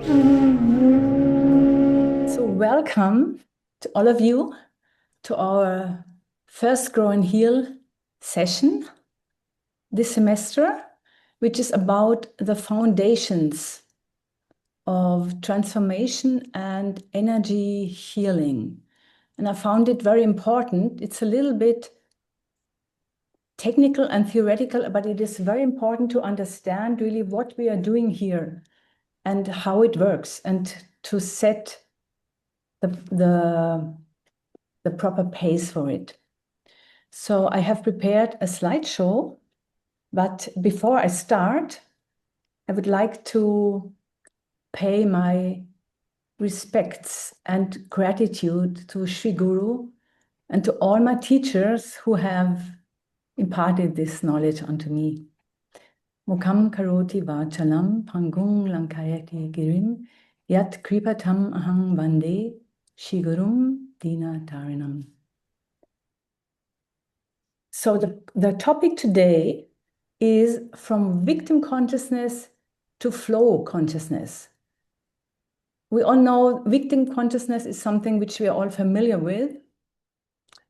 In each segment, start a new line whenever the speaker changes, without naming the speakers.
So welcome to all of you to our first Grow and Heal session this semester, which is about the foundations of transformation and energy healing. And I found it very important. It's a little bit technical and theoretical, but it is very important to understand really what we are doing here and how it works, and to set the proper pace for it. So I have prepared a slideshow, but before I start, I would like to pay my respects and gratitude to Sri Guru and to all my teachers who have imparted this knowledge onto me. Mukham karoti vachalam pangung lankayati girim yat kripatam ahang vande Shri Gurum dina tarinam. So the topic today is from victim consciousness to flow consciousness. We all know victim consciousness is something which we are all familiar with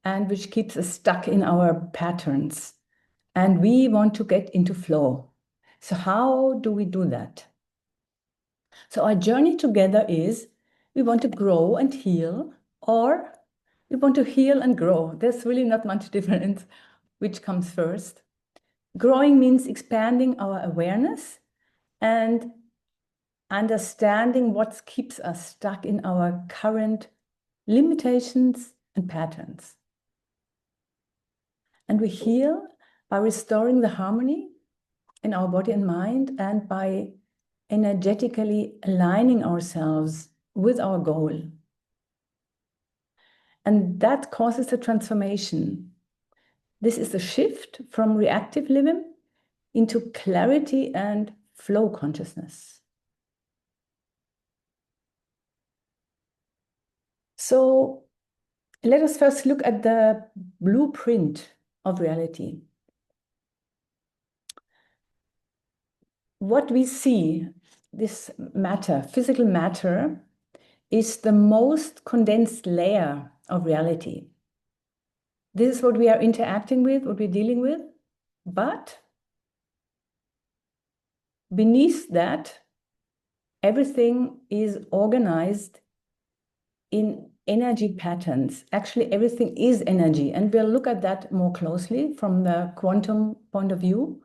and which keeps us stuck in our patterns. And we want to get into flow. So how do we do that? So our journey together is we want to grow and heal, or we want to heal and grow. There's really not much difference which comes first. Growing means expanding our awareness and understanding what keeps us stuck in our current limitations and patterns. And we heal by restoring the harmony in our body and mind, and by energetically aligning ourselves with our goal. And that causes a transformation. This is a shift from reactive living into clarity and flow consciousness. So let us first look at the blueprint of reality. What we see, this matter, physical matter, is the most condensed layer of reality. This is what we are interacting with, what we're dealing with. But beneath that, everything is organized in energy patterns. Actually, everything is energy. And we'll look at that more closely from the quantum point of view.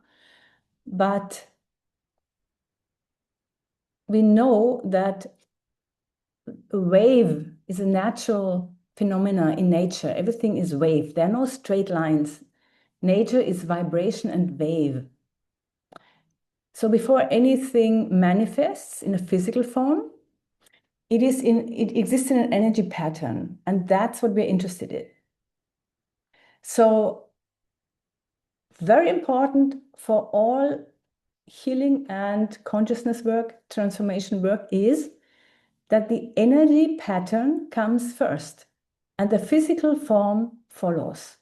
But we know that a wave is a natural phenomena in nature. Everything is wave. There are no straight lines. Nature is vibration and wave. So before anything manifests in a physical form, it exists in an energy pattern, and that's what we're interested in. So very important for all healing and consciousness work, transformation work, is that the energy pattern comes first and the physical form follows.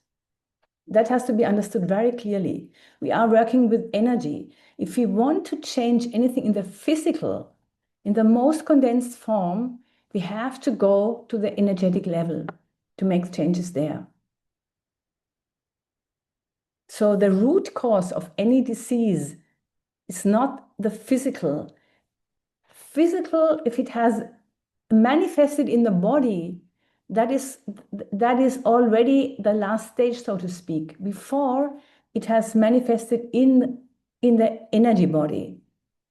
That has to be understood very clearly. We are working with energy. If we want to change anything in the physical, in the most condensed form, we have to go to the energetic level to make changes there. So the root cause of any disease is not the physical. Physical, if it has manifested in the body, that is already the last stage, so to speak, before it has manifested in the energy body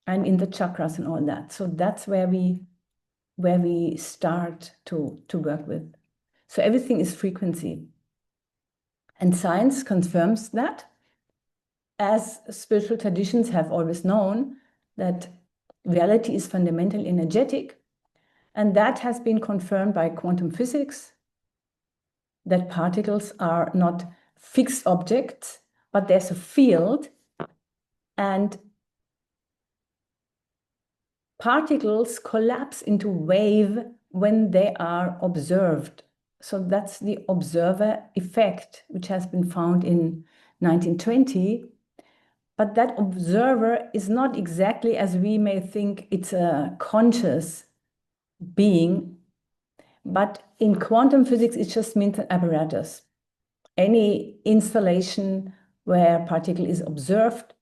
and in the chakras and all that. So that's where we start to work with. So everything is frequency. And science confirms that, as spiritual traditions have always known, that reality is fundamentally energetic. And that has been confirmed by quantum physics, that particles are not fixed objects, but there's a field, and particles collapse into wave when they are observed. So that's the observer effect, which has been found in 1920, but that observer is not exactly as we may think it's a conscious being, but in quantum physics, it just means an apparatus. Any installation where a particle is observed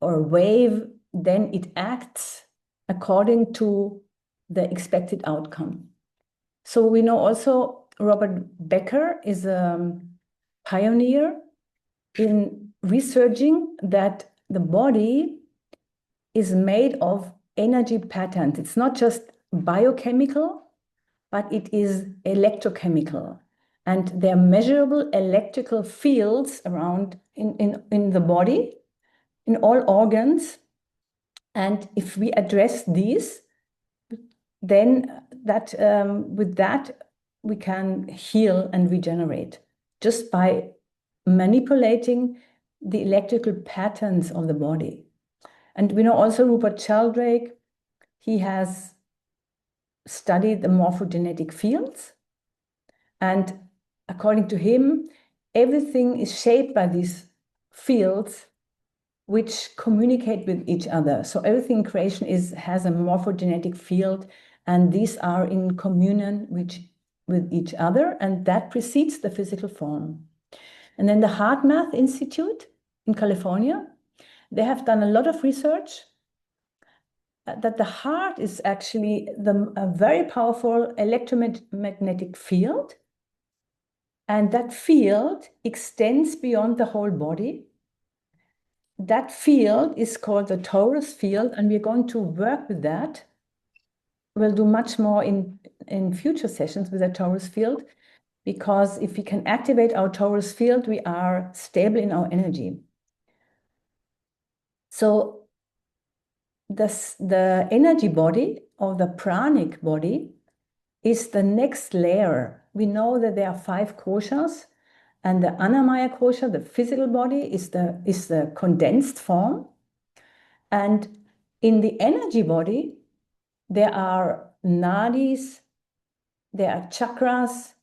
or a wave, then it acts according to the expected outcome. So we know also Robert Becker is a pioneer in researching that the body is made of energy patterns. It's not just biochemical, but it is electrochemical. And there are measurable electrical fields around in the body, in all organs. And if we address these, then with that, we can heal and regenerate just by manipulating the electrical patterns of the body. And we know also Rupert Sheldrake, he has studied the morphogenetic fields. And according to him, everything is shaped by these fields which communicate with each other. So everything in creation has a morphogenetic field, and these are in communion with each other, and that precedes the physical form. And then the HeartMath Institute in California, they have done a lot of research that the heart is actually a very powerful electromagnetic field, and that field extends beyond the whole body. That field is called the torus field, and we're going to work with that. We'll do much more in future sessions with the torus field, because if we can activate our torus field, we are stable in our energy. So the energy body, or the pranic body, is the next layer. We know that there are 5 koshas, and the Annamaya kosha, the physical body, is the condensed form. And in the energy body, there are nadis, there are chakras,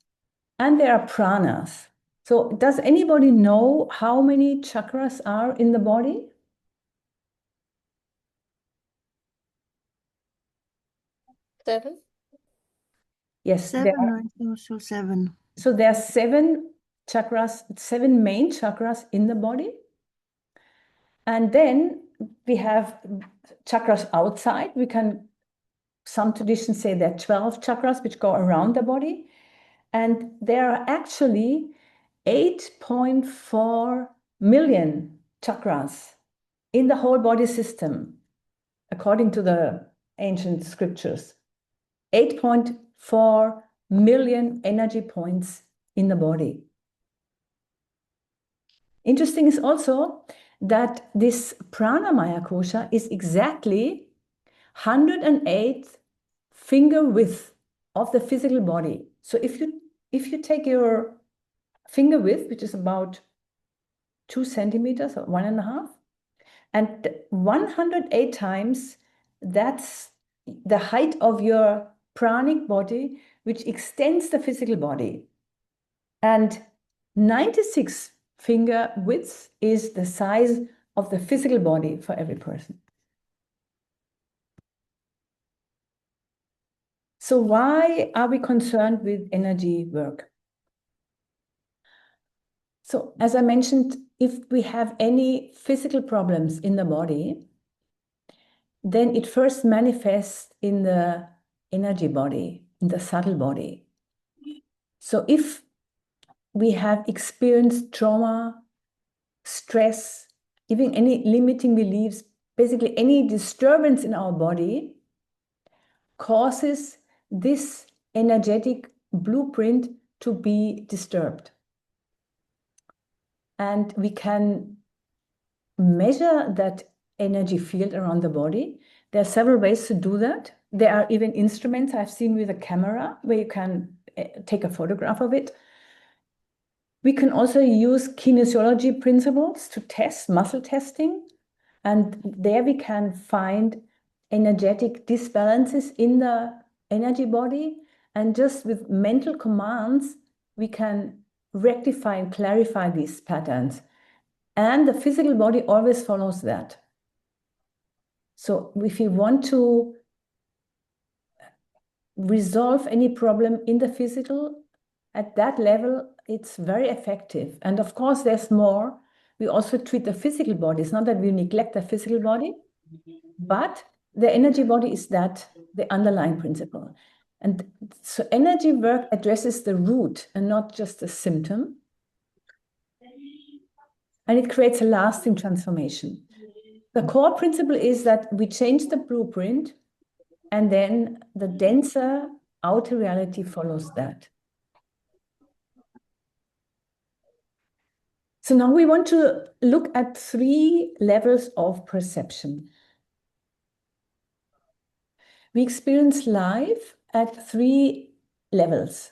and there are pranas. So does anybody know how many chakras are in the body?
Seven?
Yes, there
Seven,
are.
I think so, 7.
So there are 7 chakras, 7 main chakras in the body. And then we have chakras outside. Some traditions say there are 12 chakras which go around the body. And there are actually 8.4 million chakras in the whole body system, according to the ancient scriptures. 8.4 million energy points in the body. Interesting is also that this pranamaya kosha is exactly 108th finger width of the physical body. So if you take your finger width, which is about 2 centimeters or 1.5, and 108 times, that's the height of your pranic body, which extends the physical body. And 96 finger width is the size of the physical body for every person. So why are we concerned with energy work? So as I mentioned, if we have any physical problems in the body, then it first manifests in the energy body, in the subtle body. So if we have experienced trauma, stress, even any limiting beliefs, basically any disturbance in our body causes this energetic blueprint to be disturbed. And we can measure that energy field around the body. There are several ways to do that. There are even instruments I've seen with a camera where you can take a photograph of it. We can also use kinesiology principles to test muscle testing. And there we can find energetic disbalances in the energy body. And just with mental commands, we can rectify and clarify these patterns. And the physical body always follows that. So if you want to resolve any problem in the physical, at that level, it's very effective. And of course, there's more. We also treat the physical body. It's not that we neglect the physical body, but the energy body is the underlying principle. And so energy work addresses the root and not just the symptom. And it creates a lasting transformation. The core principle is that we change the blueprint, and then the denser outer reality follows that. So now we want to look at 3 levels of perception. We experience life at 3 levels.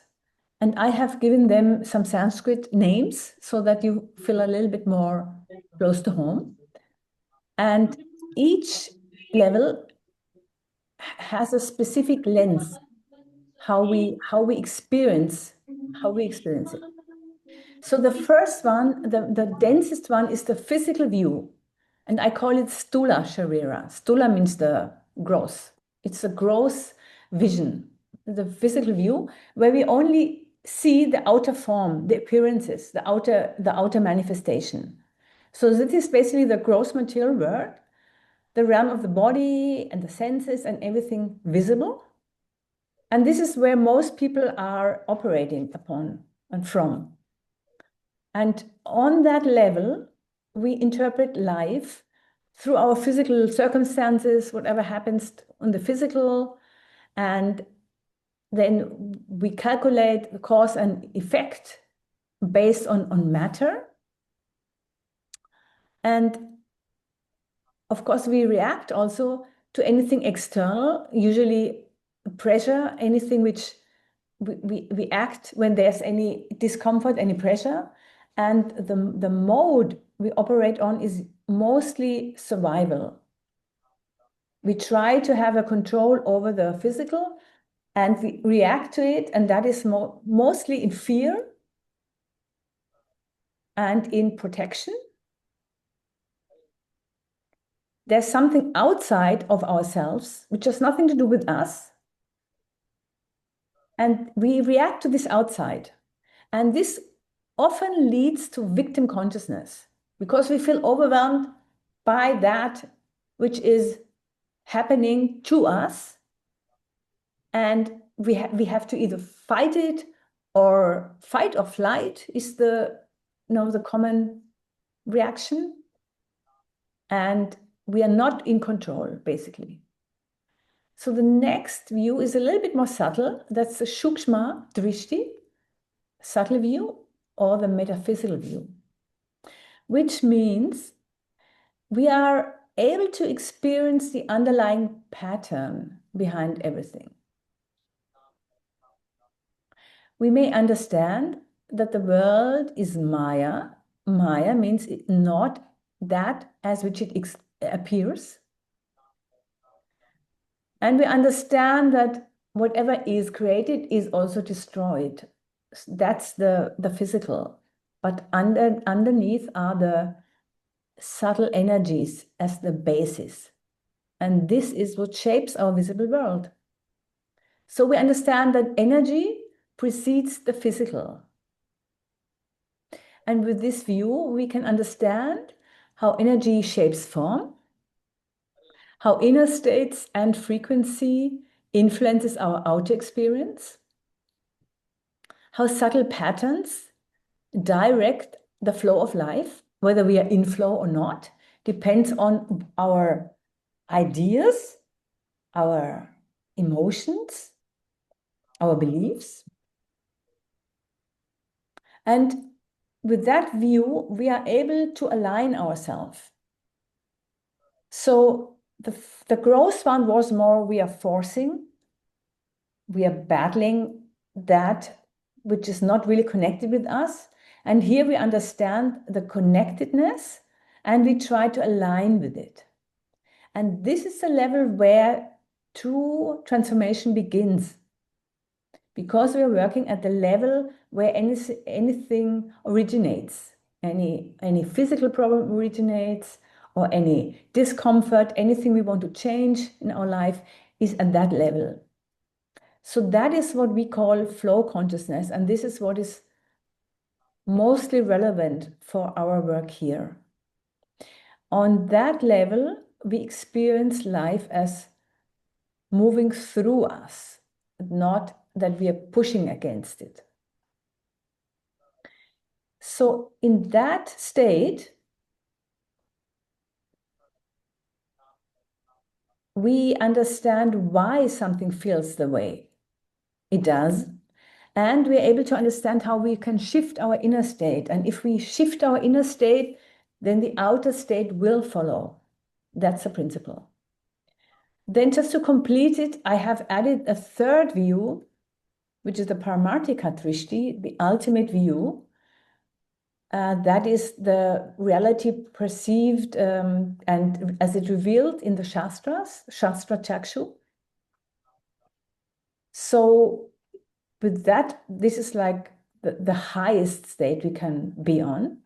And I have given them some Sanskrit names so that you feel a little bit more close to home. And each level has a specific lens, how we experience it. So the first one, the densest one, is the physical view. And I call it Stula Sharira. Stula means the gross. It's a gross vision, the physical view, where we only see the outer form, the appearances, the outer manifestation. So this is basically the gross material world, the realm of the body and the senses and everything visible. And this is where most people are operating upon and from. And on that level, we interpret life through our physical circumstances, whatever happens on the physical, and then we calculate the cause and effect based on matter. And of course, we react also to anything external, usually pressure, anything which we act when there's any discomfort, any pressure. And the mode we operate on is mostly survival. We try to have a control over the physical and we react to it, and that is mostly in fear and in protection. There's something outside of ourselves which has nothing to do with us. And we react to this outside. And this often leads to victim consciousness because we feel overwhelmed by that which is happening to us. And we have to either fight it, or fight or flight is the common reaction. And we are not in control, basically. So the next view is a little bit more subtle. That's the Sukshma Drishti, subtle view, or the metaphysical view, which means we are able to experience the underlying pattern behind everything. We may understand that the world is Maya. Maya means not that as which it appears. And we understand that whatever is created is also destroyed. That's the physical. But underneath are the subtle energies as the basis. And this is what shapes our visible world. So we understand that energy precedes the physical. And with this view, we can understand how energy shapes form, how inner states and frequency influences our outer experience, how subtle patterns direct the flow of life, whether we are in flow or not, depends on our ideas, our emotions, our beliefs. And with that view, we are able to align ourselves. So the growth one was more we are forcing, we are battling that which is not really connected with us. And here we understand the connectedness and we try to align with it. And this is the level where true transformation begins, because we are working at the level where anything originates. any physical problem originates, or any discomfort, anything we want to change in our life is at that level. So that is what we call flow consciousness, and this is what is mostly relevant for our work here. On that level, we experience life as moving through us, not that we are pushing against it. So in that state, we understand why something feels the way it does, and we're able to understand how we can shift our inner state. And if we shift our inner state, then the outer state will follow. That's the principle. Then just to complete it, I have added a third view, which is the Paramartika Drishti, the ultimate view. That is the reality perceived and as it revealed in the Shastras, Shastra Chakshu. So with that, this is like the highest state we can be on.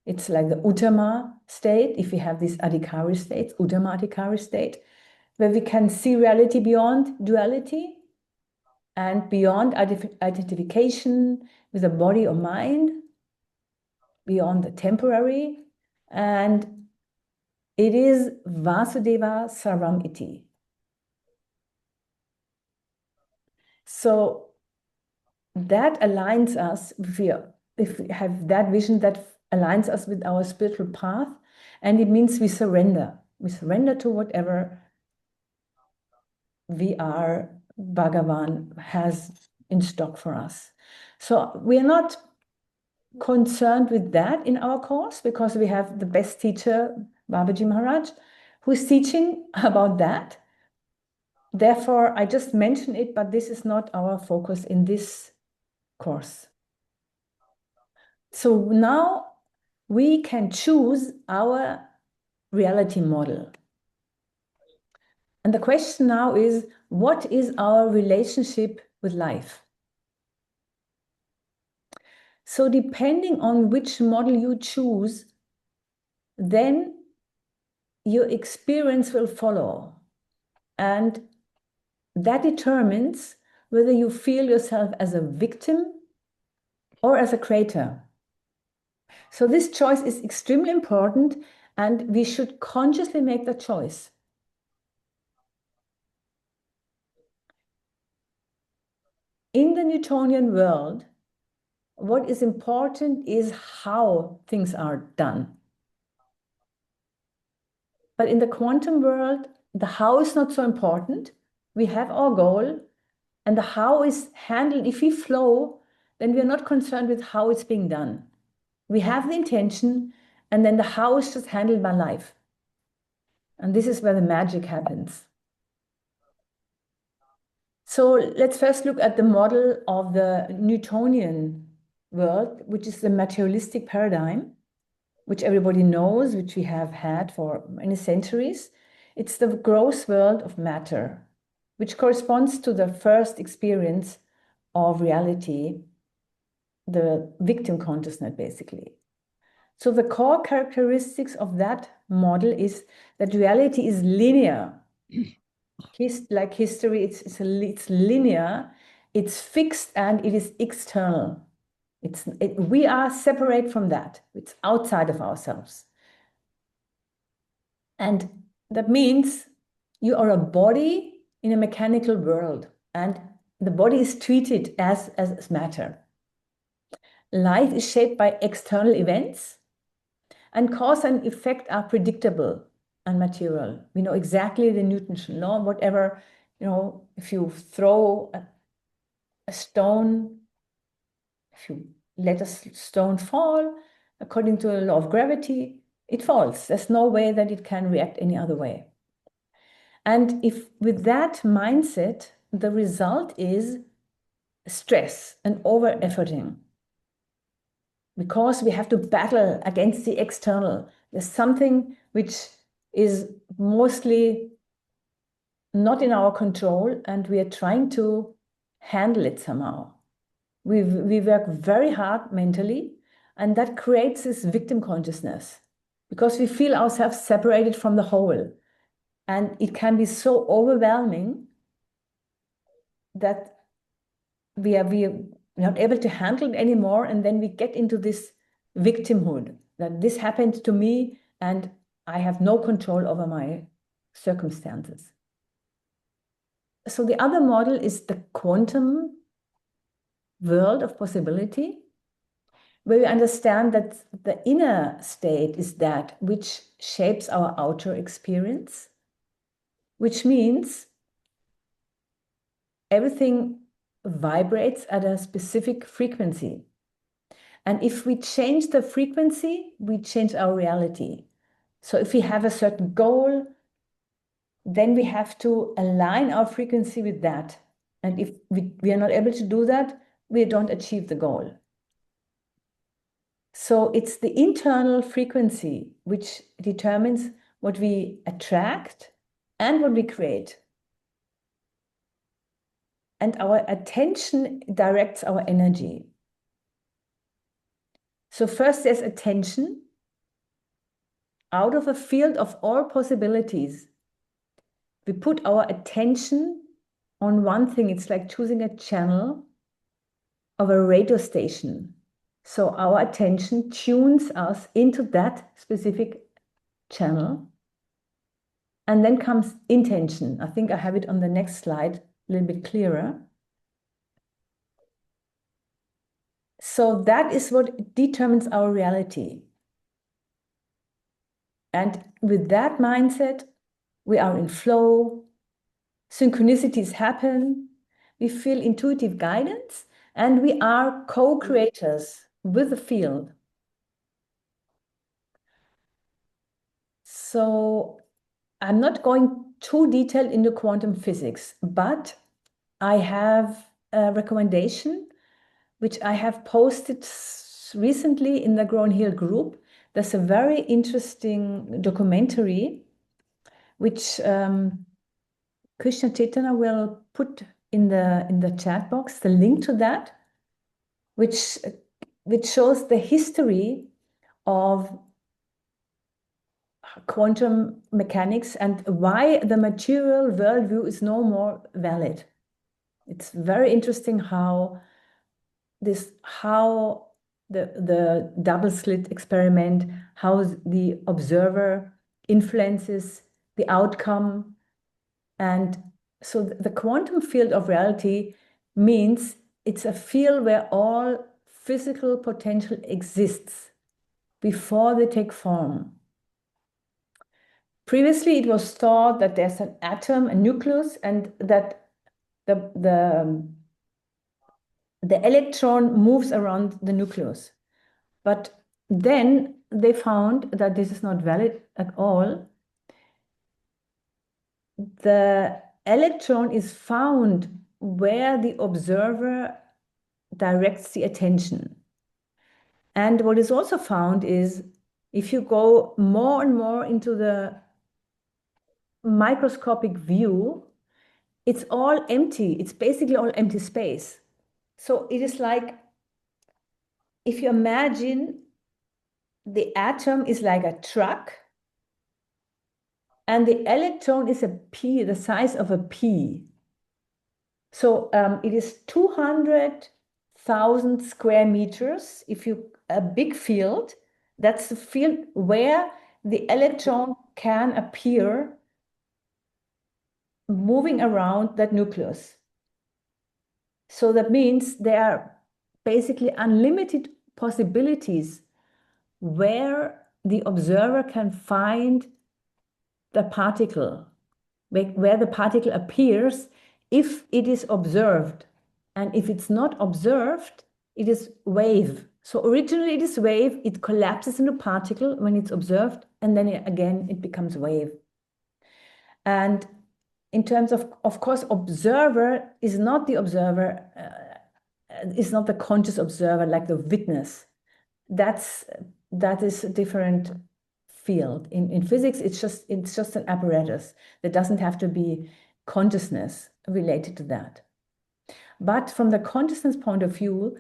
It's like the Uttama state, if we have these Adhikari states, Uttama Adhikari state, where we can see reality beyond duality and beyond identification with the body or mind, beyond the temporary, and it is Vasudeva Sarvam Iti. So that aligns us, if we have that vision, that aligns us with our spiritual path, and it means we surrender. We surrender to whatever we are, Bhagavan has in stock for us. So we are not concerned with that in our course, because we have the best teacher, Babaji Maharaj, who is teaching about that. Therefore, I just mention it, but this is not our focus in this course. So now we can choose our reality model. And the question now is, what is our relationship with life? So depending on which model you choose, then your experience will follow. And that determines whether you feel yourself as a victim or as a creator. So this choice is extremely important, and we should consciously make the choice. In the Newtonian world, what is important is how things are done. But in the quantum world, the how is not so important. We have our goal, and the how is handled. If we flow, then we are not concerned with how it's being done. We have the intention, and then the how is just handled by life. And this is where the magic happens. So let's first look at the model of the Newtonian world, which is the materialistic paradigm, which everybody knows, which we have had for many centuries. It's the gross world of matter, which corresponds to the first experience of reality, the victim consciousness, basically. So the core characteristics of that model is that reality is linear. Like history, it's linear, it's fixed, and it is external. We are separate from that. It's outside of ourselves. And that means you are a body in a mechanical world, and the body is treated as matter. Life is shaped by external events, and cause and effect are predictable and material. We know exactly the Newton's law, whatever, if you throw a stone, if you let a stone fall, according to the law of gravity, it falls. There's no way that it can react any other way. And if with that mindset, the result is stress and over-efforting, because we have to battle against the external. There's something which is mostly not in our control, and we are trying to handle it somehow. We work very hard mentally, And that creates this victim consciousness because we feel ourselves separated from the whole. And it can be so overwhelming that we are not able to handle it anymore. And then we get into this victimhood that this happened to me and I have no control over my circumstances. So the other model is the quantum world of possibility, where we understand that the inner state is that which shapes our outer experience, which means everything vibrates at a specific frequency. And if we change the frequency, we change our reality. So if we have a certain goal, then we have to align our frequency with that. And if we are not able to do that, we don't achieve the goal. So it's the internal frequency which determines what we attract and what we create. And our attention directs our energy. So first there's attention. Out of a field of all possibilities, we put our attention on one thing. It's like choosing a channel of a radio station. So our attention tunes us into that specific channel. And then comes intention. I think I have it on the next slide, a little bit clearer. So that is what determines our reality. And with that mindset, we are in flow, synchronicities happen, we feel intuitive guidance, and we are co-creators with the field. So I'm not going too detailed into quantum physics, but I have a recommendation which I have posted recently in the Grow and Heal group. There's a very interesting documentary which Krishna Chaitanya will put in the chat box, the link to that, which shows the history of quantum mechanics and why the material worldview is no more valid. It's very interesting how the double slit experiment, how the observer influences the outcome. And so the quantum field of reality means it's a field where all physical potential exists before they take form. Previously, it was thought that there's an atom, a nucleus, and that the electron moves around the nucleus. But then they found that this is not valid at all. The electron is found where the observer directs the attention. And what is also found is if you go more and more into the microscopic view, it's all empty. It's basically all empty space. So it is like if you imagine the atom is like a truck and the electron is a pea, the size of a pea. So it is 200,000 square meters. If you a big field, that's the field where the electron can appear moving around that nucleus. So that means there are basically unlimited possibilities where the observer can find the particle, where the particle appears if it is observed. And if it's not observed, it is wave. So originally it is wave, it collapses into particle when it's observed, and then again it becomes wave. And in terms of course, observer is not the observer, is not the conscious observer like the witness. That is a different field. In physics, it's just an apparatus. There doesn't have to be consciousness related to that. But from the consciousness point of view,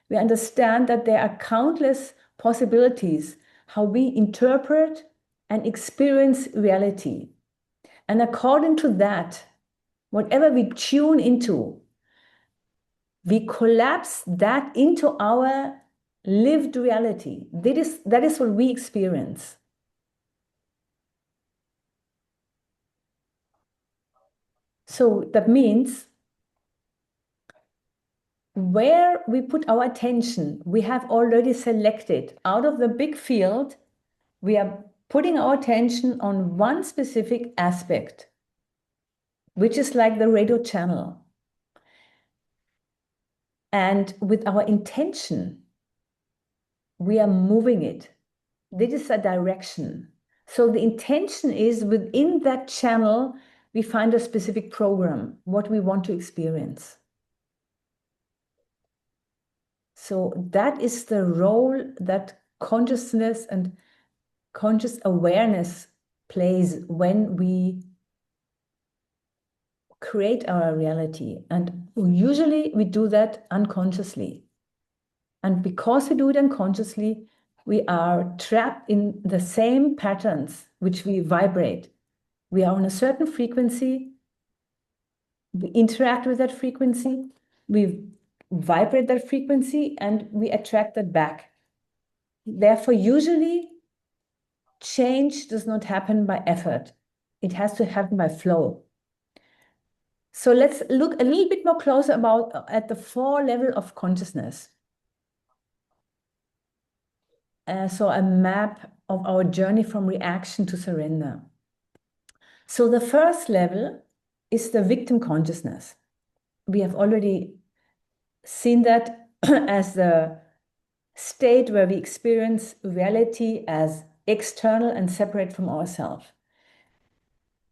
we understand that there are countless possibilities, how we interpret and experience reality. And according to that, whatever we tune into, we collapse that into our lived reality. That is what we experience. So that means where we put our attention, we have already selected out of the big field, we are putting our attention on one specific aspect, which is like the radio channel. And with our intention, we are moving it. This is a direction. So the intention is within that channel, we find a specific program, what we want to experience. So that is the role that consciousness and conscious awareness plays when we create our reality. And usually we do that unconsciously. And because we do it unconsciously, we are trapped in the same patterns which we vibrate. We are on a certain frequency, we interact with that frequency, we vibrate that frequency, and we attract that back. Therefore, usually change does not happen by effort. It has to happen by flow. So let's look a little bit more closer at the 4 levels of consciousness. So a map of our journey from reaction to surrender. So the first level is the victim consciousness. We have already seen that as the state where we experience reality as external and separate from ourselves.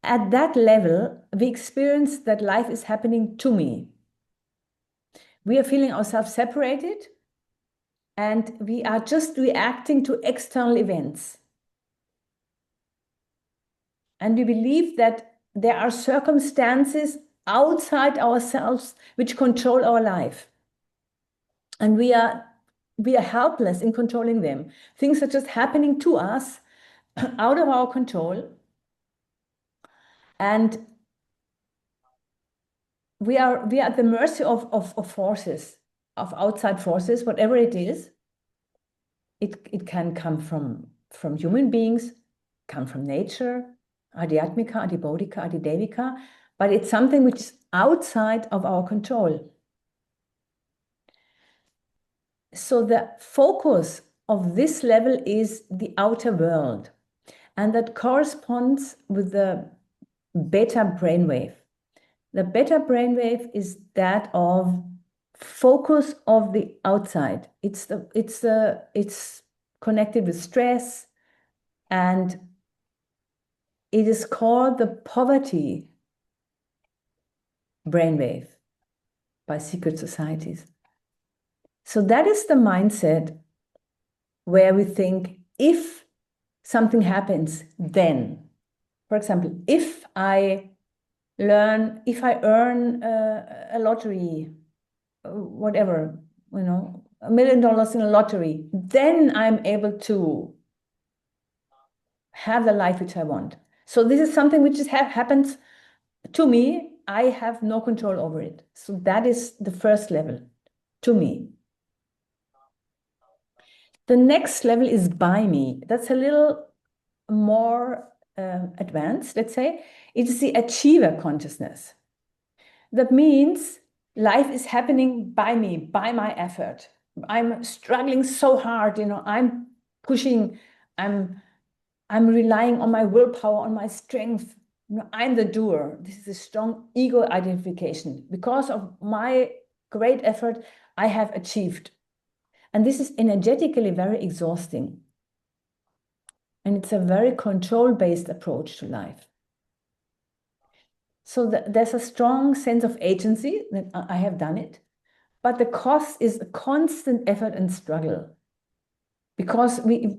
At that level, we experience that life is happening to me. We are feeling ourselves separated, and we are just reacting to external events. And we believe that there are circumstances outside ourselves which control our life. And we are helpless in controlling them. Things are just happening to us out of our control. And we are at the mercy of forces, of outside forces, whatever it is. It can come from human beings, come from nature, adhyatmika, adhibodhika, adhidevika, but it's something which is outside of our control. So the focus of this level is the outer world, and that corresponds with the beta brainwave. The beta brainwave is that of focus of the outside. It's connected with stress, and it is called the poverty brainwave by secret societies. So that is the mindset where we think if something happens, then, for example, if I earn a lottery, whatever, $1 million in a lottery, then I'm able to have the life which I want. So this is something which happens to me. I have no control over it. So that is the first level, to me. The next level is by me. That's a little more advanced, let's say. It is the achiever consciousness. That means life is happening by me, by my effort. I'm struggling so hard, I'm pushing, I'm relying on my willpower, on my strength. I'm the doer. This is a strong ego identification. Because of my great effort, I have achieved. And this is energetically very exhausting. And it's a very control-based approach to life. So there's a strong sense of agency that I have done it, but the cost is a constant effort and struggle, because we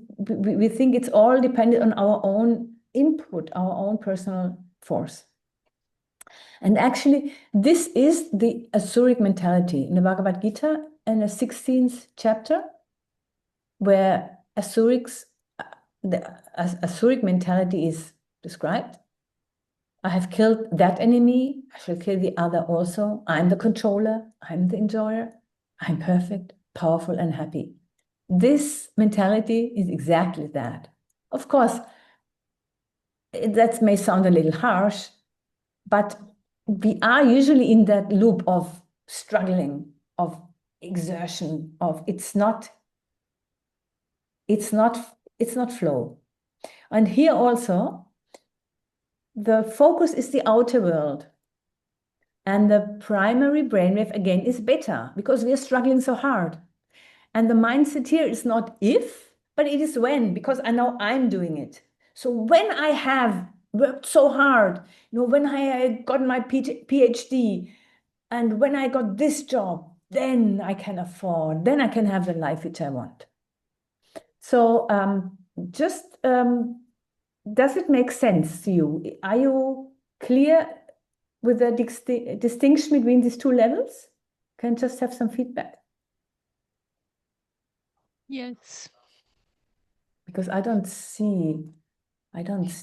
think it's all dependent on our own input, our own personal force. And actually, this is the Asuric mentality in the Bhagavad Gita, in the 16th chapter, where Asurics, the Asuric mentality is described. I have killed that enemy, I shall kill the other also. I'm the controller, I'm the enjoyer, I'm perfect, powerful, and happy. This mentality is exactly that. Of course, that may sound a little harsh, but we are usually in that loop of struggling, of exertion, of it's not flow. And here also, the focus is the outer world. And the primary brainwave again is beta because we are struggling so hard. And the mindset here is not if, but it is when, because I know I'm doing it. So when I have worked so hard, when I got my PhD and when I got this job, then I can afford, then I can have the life which I want. So does it make sense to you? Are you clear with the distinction between these two levels? Can just have some feedback.
Yes.
Because I don't see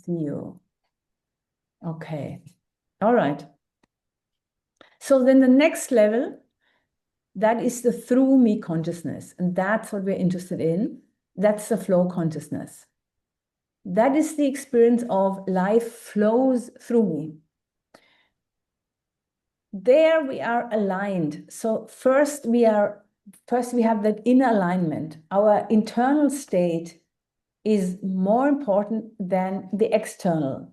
you. Okay. All right. So then the next level, that is the through me consciousness. And that's what we're interested in. That's the flow consciousness. That is the experience of life flows through me. There we are aligned. So first we have that inner alignment. Our internal state is more important than the external.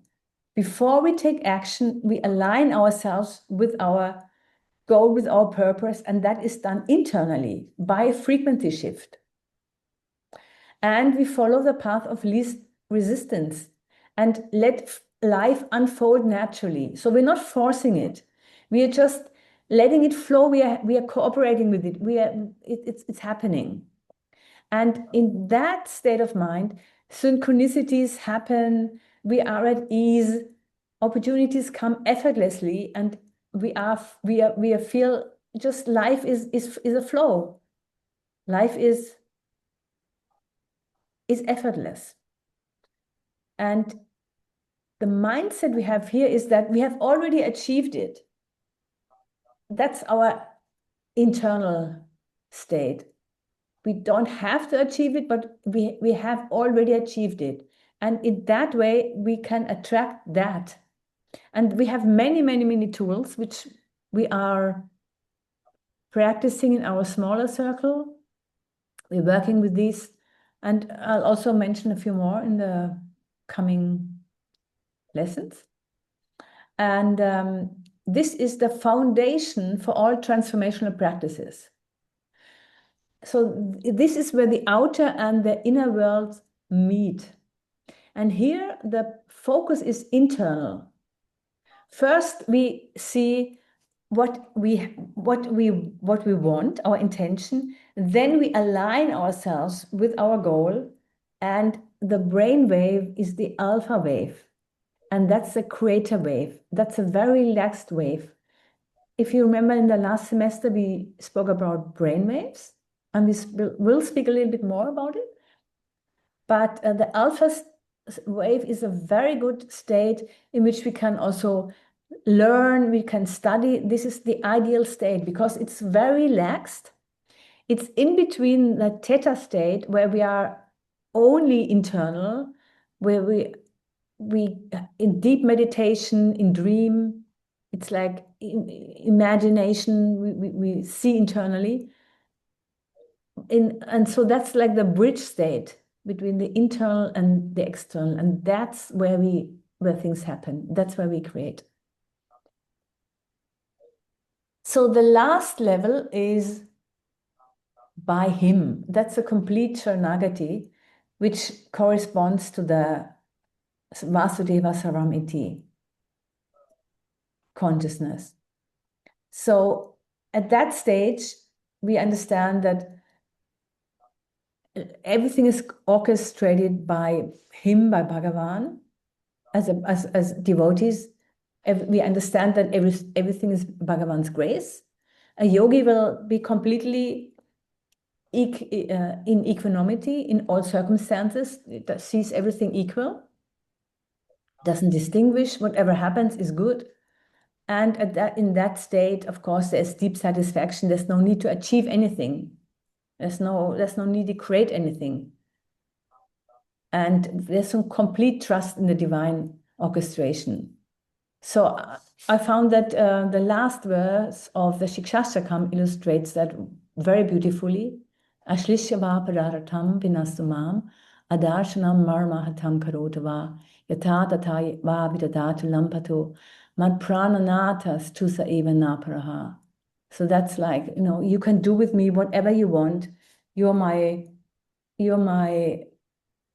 Before we take action, we align ourselves with our goal, with our purpose, and that is done internally by a frequency shift. And we follow the path of least resistance and let life unfold naturally. So we're not forcing it. We are just letting it flow. We are cooperating with it. It's happening. And in that state of mind, synchronicities happen. We are at ease. Opportunities come effortlessly, and we feel just life is a flow. Life is effortless. And the mindset we have here is that we have already achieved it. That's our internal state. We don't have to achieve it, but we have already achieved it. And in that way, we can attract that. And we have many, many, many tools which we are practicing in our smaller circle. We're working with these. And I'll also mention a few more in the coming lessons. And this is the foundation for all transformational practices. So this is where the outer and the inner worlds meet. And here the focus is internal. First, we see what we want, our intention. Then we align ourselves with our goal. And the brain wave is the alpha wave. And that's the creator wave. That's a very relaxed wave. If you remember in the last semester, we spoke about brain waves, and we'll speak a little bit more about it. But the alpha wave is a very good state in which we can also learn, we can study. This is the ideal state because it's very relaxed. It's in between the theta state where we are only internal, where we in deep meditation, in dream, it's like imagination, we see internally. And so that's like the bridge state between the internal and the external. And that's where things happen. That's where we create. So the last level is by him. That's a complete Sharanagati, which corresponds to the Vasudeva Saram Iti consciousness. So at that stage, we understand that everything is orchestrated by him, by Bhagavan. As devotees, we understand that everything is Bhagavan's grace. A yogi will be completely in equanimity in all circumstances, it sees everything equal, doesn't distinguish, whatever happens is good. And in that state, of course, there's deep satisfaction. There's no need to achieve anything. There's no need to create anything. And there's some complete trust in the divine orchestration. So I found that the last verse of the Shikshashtakam illustrates that very beautifully. Ashlishya padaratam vinastumam adarshanam marmahatam karotava yata tata va vidadatu lampato mad prananatas tusa eva naparaha. So that's like, you can do with me whatever you want. You're my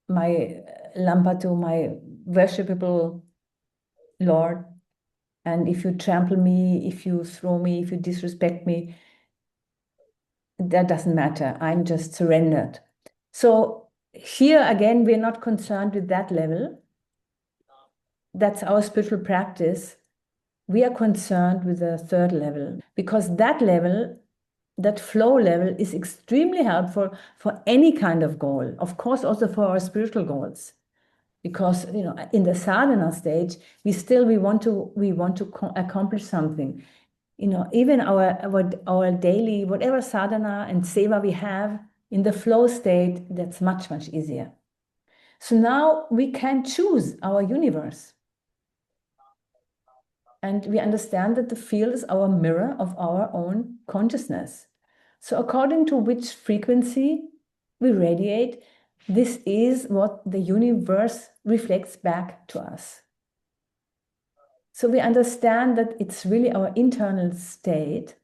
lampato, my worshipable Lord. And if you trample me, if you throw me, if you disrespect me, that doesn't matter. I'm just surrendered. So here again, we're not concerned with that level. That's our spiritual practice. We are concerned with the third level, because that level, that flow level, is extremely helpful for any kind of goal. Of course, also for our spiritual goals. Because in the sadhana stage, we want to accomplish something. Even our daily whatever sadhana and seva we have in the flow state, that's much easier. So now we can choose our universe, and we understand that the field is our mirror of our own consciousness. So according to which frequency we radiate, this is what the universe reflects back to us. So we understand that it's really our internal state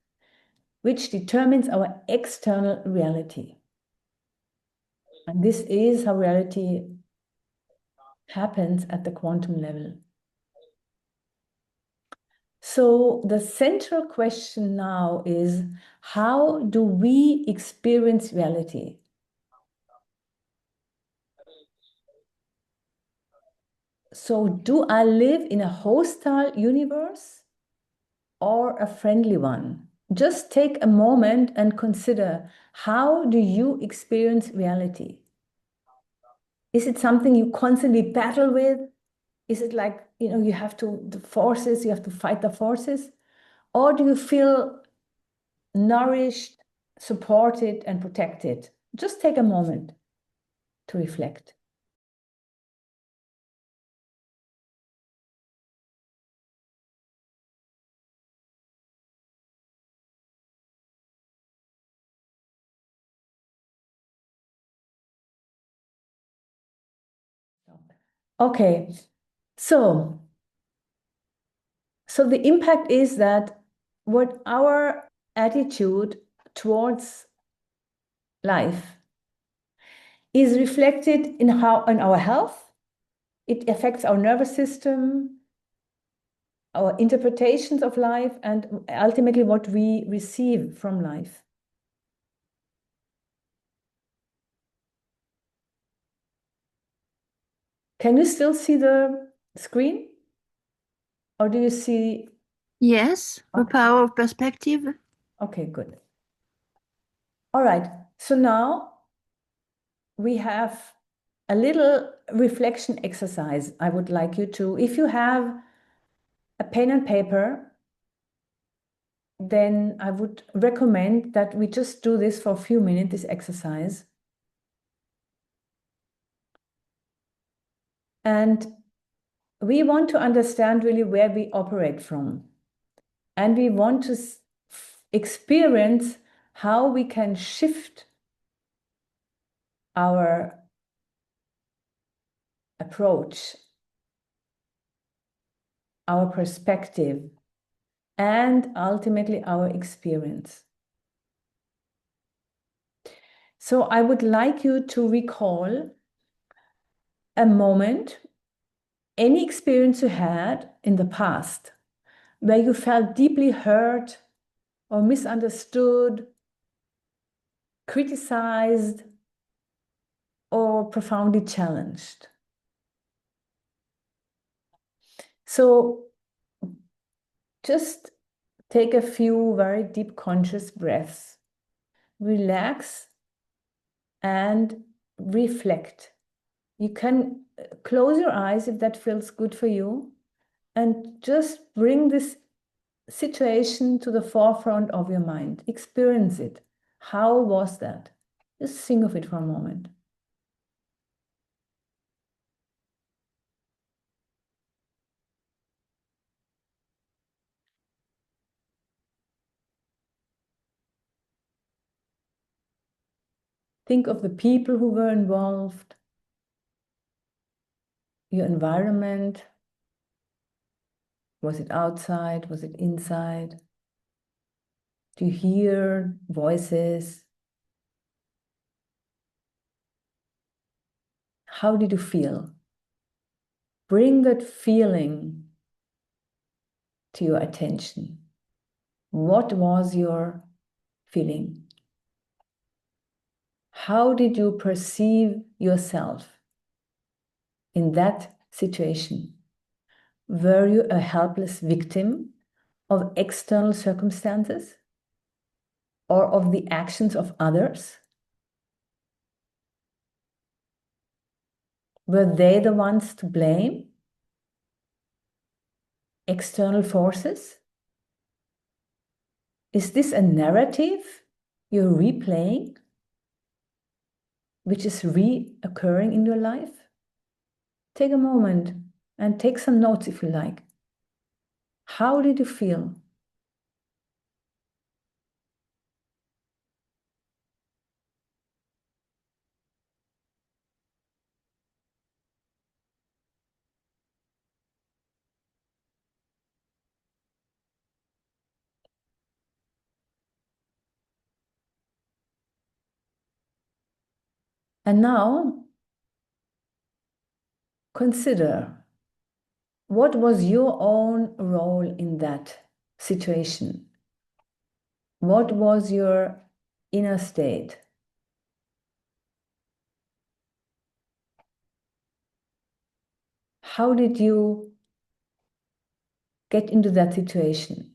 which determines our external reality. And this is how reality happens at the quantum level. So the central question now is, how do we experience reality? So do I live in a hostile universe or a friendly one? Just take a moment and consider, how do you experience reality? Is it something you constantly battle with? Is it like, you have to fight the forces? Or do you feel nourished, supported, and protected? Just take a moment to reflect. Okay, so the impact is that what our attitude towards life is reflected in our health. It affects our nervous system, our interpretations of life, and ultimately what we receive from life. Can you still see the screen? Or do you see?
Yes, the power of perspective.
Okay, good. All right, so now we have a little reflection exercise. I would like you to, if you have a pen and paper, then I would recommend that we just do this for a few minutes, this exercise. And we want to understand really where we operate from. And we want to experience how we can shift our approach, our perspective, and ultimately our experience. So I would like you to recall a moment, any experience you had in the past where you felt deeply hurt or misunderstood, criticized, or profoundly challenged. So just take a few very deep conscious breaths. Relax and reflect. You can close your eyes if that feels good for you, and just bring this situation to the forefront of your mind. Experience it. How was that? Just think of it for a moment. Think of the people who were involved, your environment. Was it outside? Was it inside? Do you hear voices? How did you feel? Bring that feeling to your attention. What was your feeling? How did you perceive yourself in that situation? Were you a helpless victim of external circumstances or of the actions of others? Were they the ones to blame? External forces? Is this a narrative you're replaying, which is reoccurring in your life? Take a moment and take some notes if you like. How did you feel? And now consider, what was your own role in that situation? What was your inner state? How did you get into that situation?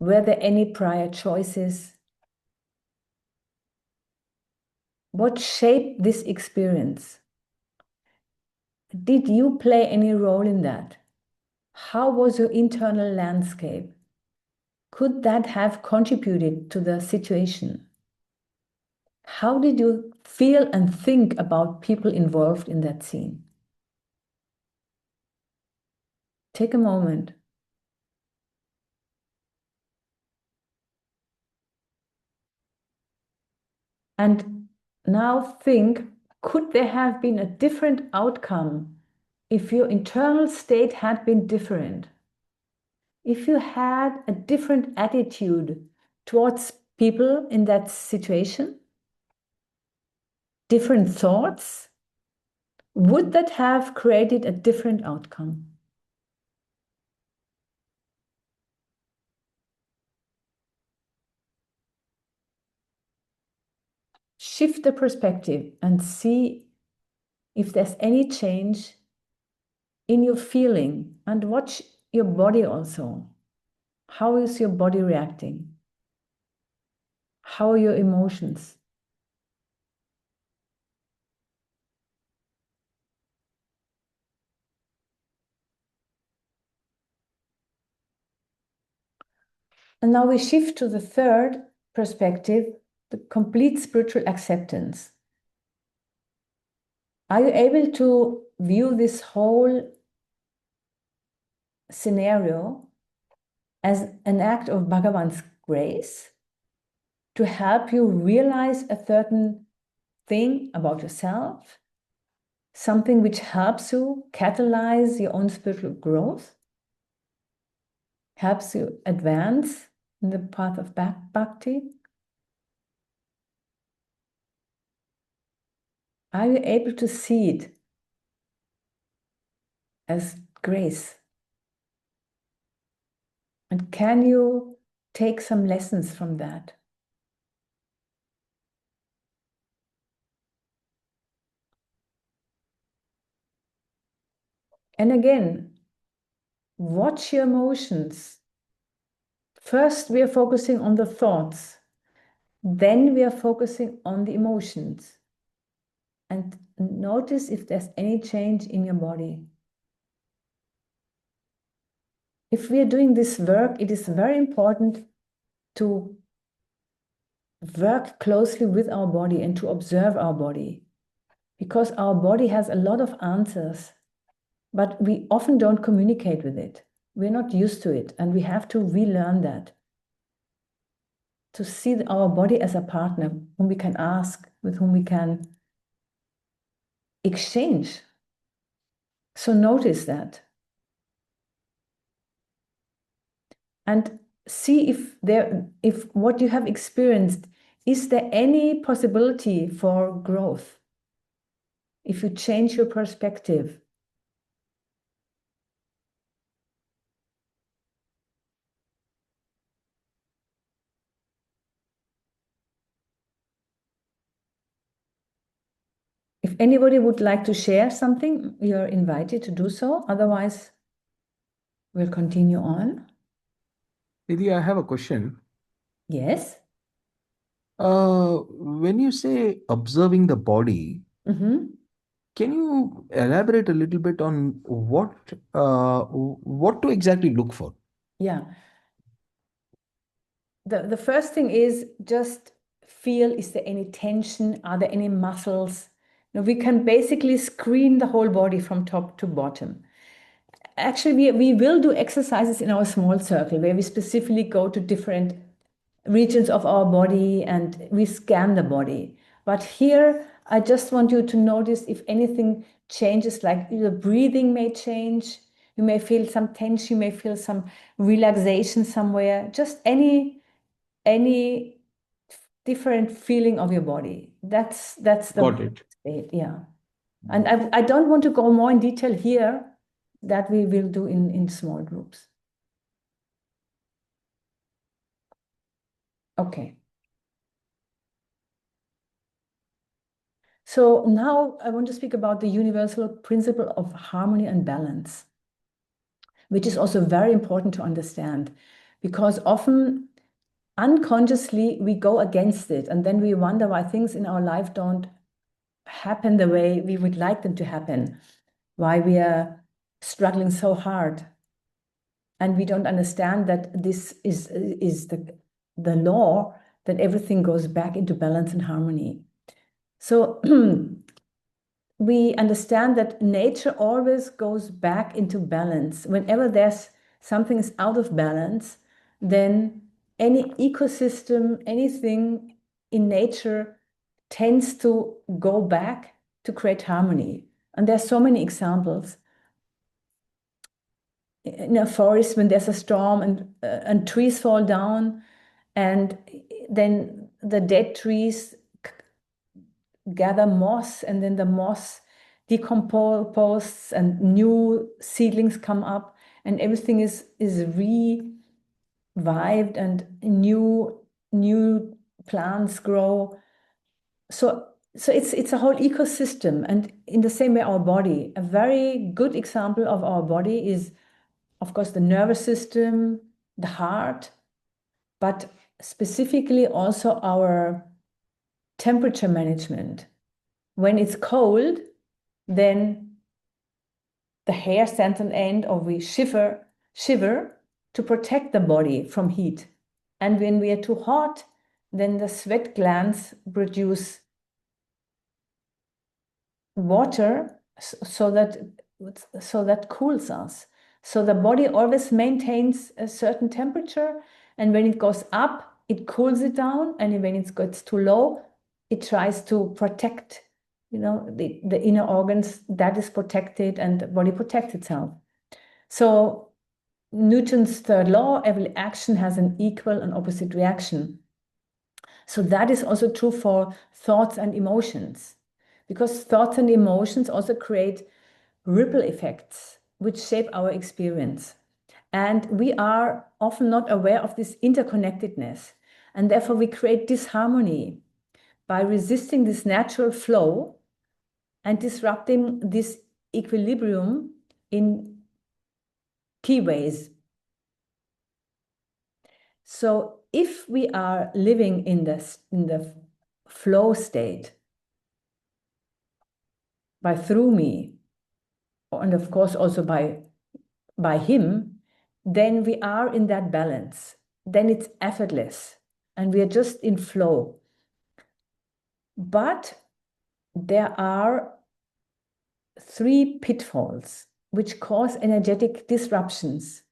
Were there any prior choices? What shaped this experience? Did you play any role in that? How was your internal landscape? Could that have contributed to the situation? How did you feel and think about people involved in that scene? Take a moment. And now think, could there have been a different outcome if your internal state had been different? If you had a different attitude towards people in that situation? Different thoughts? Would that have created a different outcome? Shift the perspective and see if there's any change in your feeling, and watch your body also. How is your body reacting? How are your emotions? And now we shift to the third perspective, the complete spiritual acceptance. Are you able to view this whole scenario as an act of Bhagavan's grace to help you realize a certain thing about yourself, something which helps you catalyze your own spiritual growth, helps you advance in the path of bhakti? Are you able to see it as grace? And can you take some lessons from that? And again, watch your emotions. First, we are focusing on the thoughts. Then we are focusing on the emotions. And notice if there's any change in your body. If we are doing this work, it is very important to work closely with our body and to observe our body, because our body has a lot of answers, but we often don't communicate with it. We're not used to it, and we have to relearn that. To see our body as a partner whom we can ask, with whom we can exchange. So notice that. And see if what you have experienced, is there any possibility for growth? If you change your perspective. If anybody would like to share something, you're invited to do so. Otherwise, we'll continue on.
Nidhi, I have a question.
Yes.
When you say observing the body,
Mm-hmm.
can you elaborate a little bit on what to exactly look for?
Yeah. The first thing is just feel, is there any tension? Are there any muscles? Now, we can basically screen the whole body from top to bottom. Actually, we will do exercises in our small circle where we specifically go to different regions of our body and we scan the body. But here, I just want you to notice if anything changes, like the breathing may change. You may feel some tension, you may feel some relaxation somewhere, just any different feeling of your body. That's the
Got it.
state, yeah. And I don't want to go more in detail here. That we will do in small groups. Okay. So now I want to speak about the universal principle of harmony and balance, which is also very important to understand, because often unconsciously we go against it, and then we wonder why things in our life don't happen the way we would like them to happen, why we are struggling so hard. And we don't understand that this is the law, that everything goes back into balance and harmony. So we understand that nature always goes back into balance. Whenever there's something is out of balance, then any ecosystem, anything in nature tends to go back to create harmony. And there's so many examples. In a forest, when there's a storm and trees fall down, and then the dead trees gather moss, and then the moss decomposes and new seedlings come up, and everything is revived and new plants grow. So it's a whole ecosystem. And in the same way, our body, a very good example of our body is, of course, the nervous system, the heart, but specifically also our temperature management. When it's cold, then the hair stands on end, or we shiver to protect the body from heat. And when we are too hot, then the sweat glands produce water so that cools us. So the body always maintains a certain temperature, and when it goes up, it cools it down, and when it gets too low, it tries to protect, the inner organs that is protected, and the body protects itself. So Newton's third law, every action has an equal and opposite reaction. So that is also true for thoughts and emotions, because thoughts and emotions also create ripple effects which shape our experience. And we are often not aware of this interconnectedness. And therefore, we create disharmony by resisting this natural flow and disrupting this equilibrium in key ways. So if we are living in the flow state through me, and of course also by him, then we are in that balance. Then it's effortless and we are just in flow. But there are 3 pitfalls which cause energetic disruptions,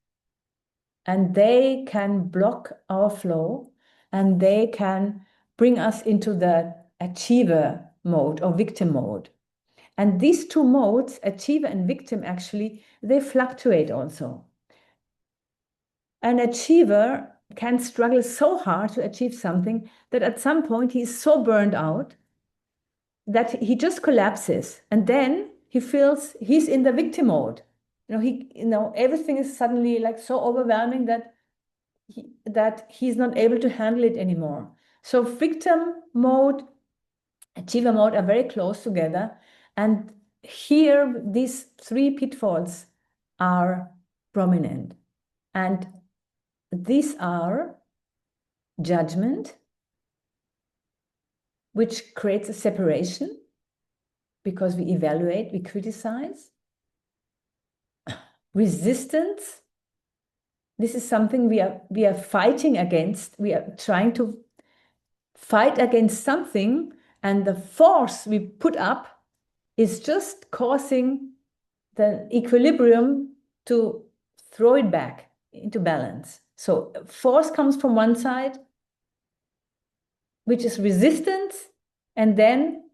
and they can block our flow and they can bring us into the achiever mode or victim mode. And these 2 modes, achiever and victim, actually, they fluctuate also. An achiever can struggle so hard to achieve something that at some point he is so burned out that he just collapses, and then he feels he's in the victim mode. Everything is suddenly like so overwhelming that he's not able to handle it anymore. So victim mode, achiever mode are very close together, and here these 3 pitfalls are prominent, and these are judgment, which creates a separation because we evaluate, we criticize. Resistance, this is something we are fighting against. We are trying to fight against something, and the force we put up is just causing the equilibrium to throw it back into balance. So force comes from one side, which is resistance, and then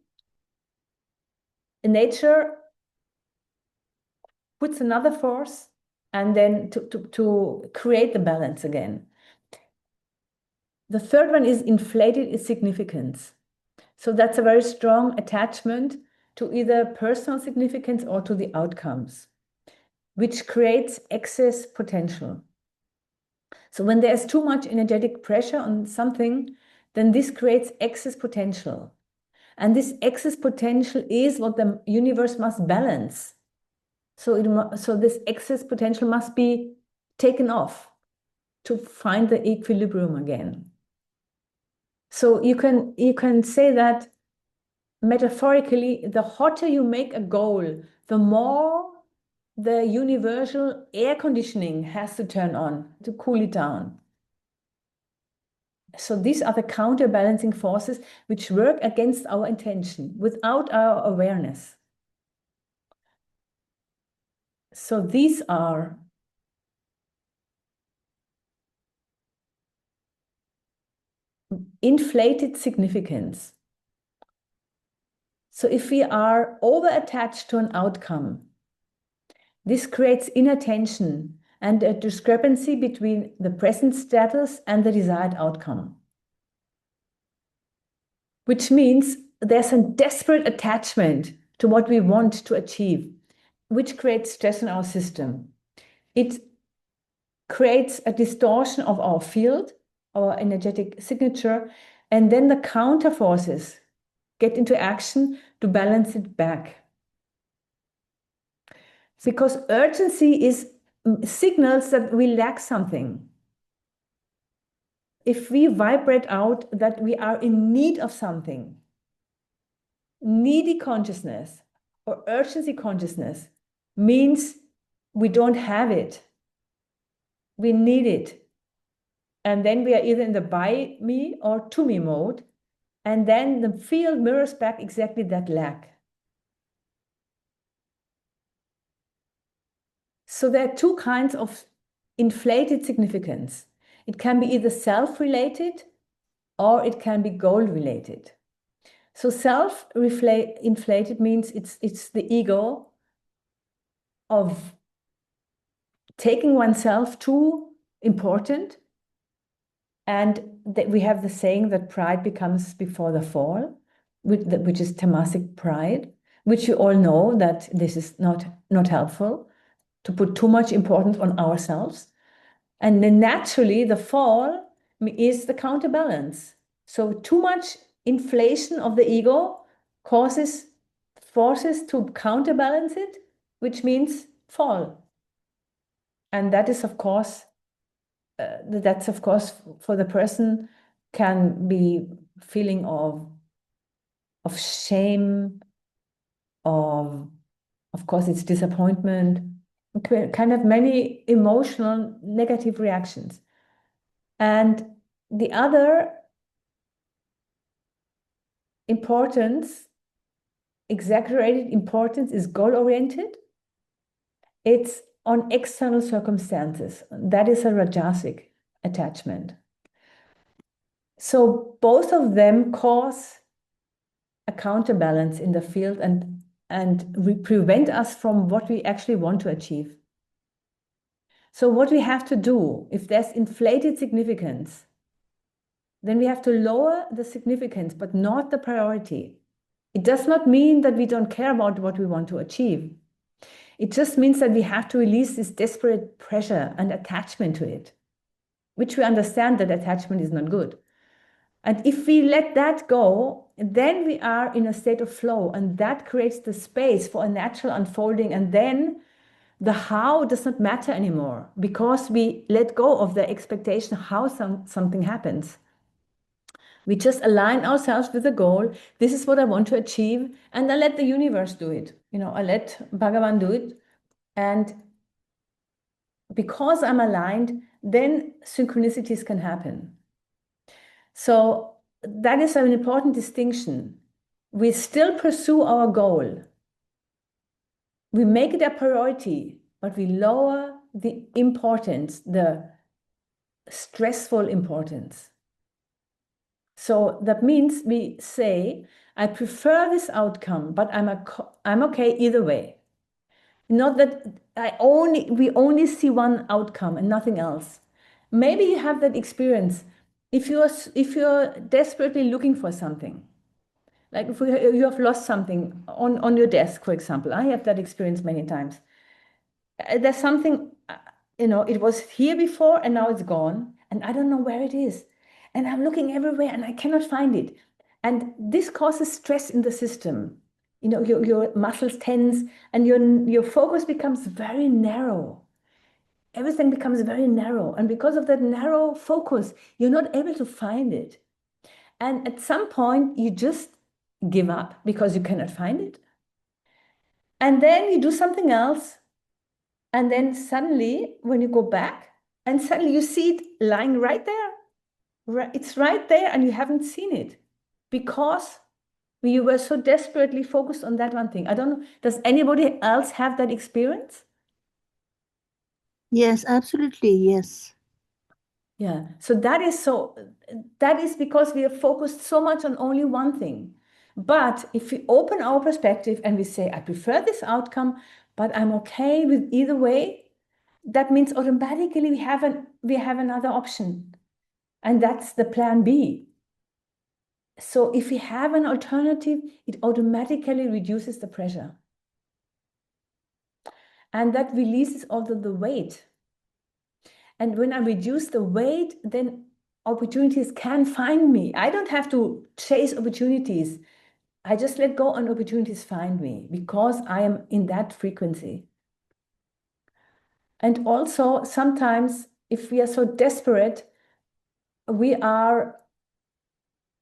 nature puts another force, and then to create the balance again. The third one is inflated significance. So that's a very strong attachment to either personal significance or to the outcomes, which creates excess potential. So when there's too much energetic pressure on something, then this creates excess potential. And this excess potential is what the universe must balance. So this excess potential must be taken off to find the equilibrium again. So you can say that metaphorically, the hotter you make a goal, the more the universal air conditioning has to turn on to cool it down. So these are the counterbalancing forces which work against our intention without our awareness. So these are inflated significance. So if we are over-attached to an outcome, this creates inattention and a discrepancy between the present status and the desired outcome, which means there's a desperate attachment to what we want to achieve, which creates stress in our system. It creates a distortion of our field, our energetic signature, and then the counter forces get into action to balance it back. Because urgency signals that we lack something. If we vibrate out that we are in need of something, needy consciousness or urgency consciousness means we don't have it. We need it. And then we are either in the by me or to me mode. And then the field mirrors back exactly that lack. So there are 2 kinds of inflated significance. It can be either self-related or it can be goal-related. So self-inflated means it's the ego of taking oneself too important. And that we have the saying that pride becomes before the fall, which is tamasic pride, which you all know that this is not helpful to put too much importance on ourselves. And then naturally the fall is the counterbalance. So too much inflation of the ego causes forces to counterbalance it, which means fall. And that is, of course, that's of course for the person can be feeling of shame, of course it's disappointment, kind of many emotional negative reactions. And the other importance, exaggerated importance, is goal-oriented. It's on external circumstances. That is a rajasic attachment. So both of them cause a counterbalance in the field and prevent us from what we actually want to achieve. So what we have to do, if there's inflated significance, then we have to lower the significance, but not the priority. It does not mean that we don't care about what we want to achieve. It just means that we have to release this desperate pressure and attachment to it, which we understand that attachment is not good. And if we let that go, then we are in a state of flow, and that creates the space for a natural unfolding. And then the how does not matter anymore because we let go of the expectation how something happens. We just align ourselves with the goal. This is what I want to achieve. And I let the universe do it. I let Bhagavan do it. And because I'm aligned, then synchronicities can happen. So that is an important distinction. We still pursue our goal. We make it a priority, but we lower the importance, the stressful importance. So that means we say, I prefer this outcome, but I'm okay either way. Not that we only see one outcome and nothing else. Maybe you have that experience if you're desperately looking for something. Like if you have lost something on your desk, for example. I have that experience many times. There's something, it was here before and now it's gone, and I don't know where it is. And I'm looking everywhere and I cannot find it. And this causes stress in the system. Your muscles tense and your focus becomes very narrow. Everything becomes very narrow. And because of that narrow focus, you're not able to find it. And at some point, you just give up because you cannot find it. And then you do something else. And then suddenly, when you go back, and suddenly you see it lying right there. It's right there and you haven't seen it because you were so desperately focused on that one thing. I don't know, does anybody else have that experience?
Yes, absolutely. Yes.
Yeah, so that is because we are focused so much on only one thing. But if we open our perspective and we say, I prefer this outcome, but I'm okay with either way, that means automatically we have another option. And that's the plan B. So if we have an alternative, it automatically reduces the pressure. And that releases also the weight. And when I reduce the weight, then opportunities can find me. I don't have to chase opportunities. I just let go and opportunities find me because I am in that frequency. And also sometimes if we are so desperate, we are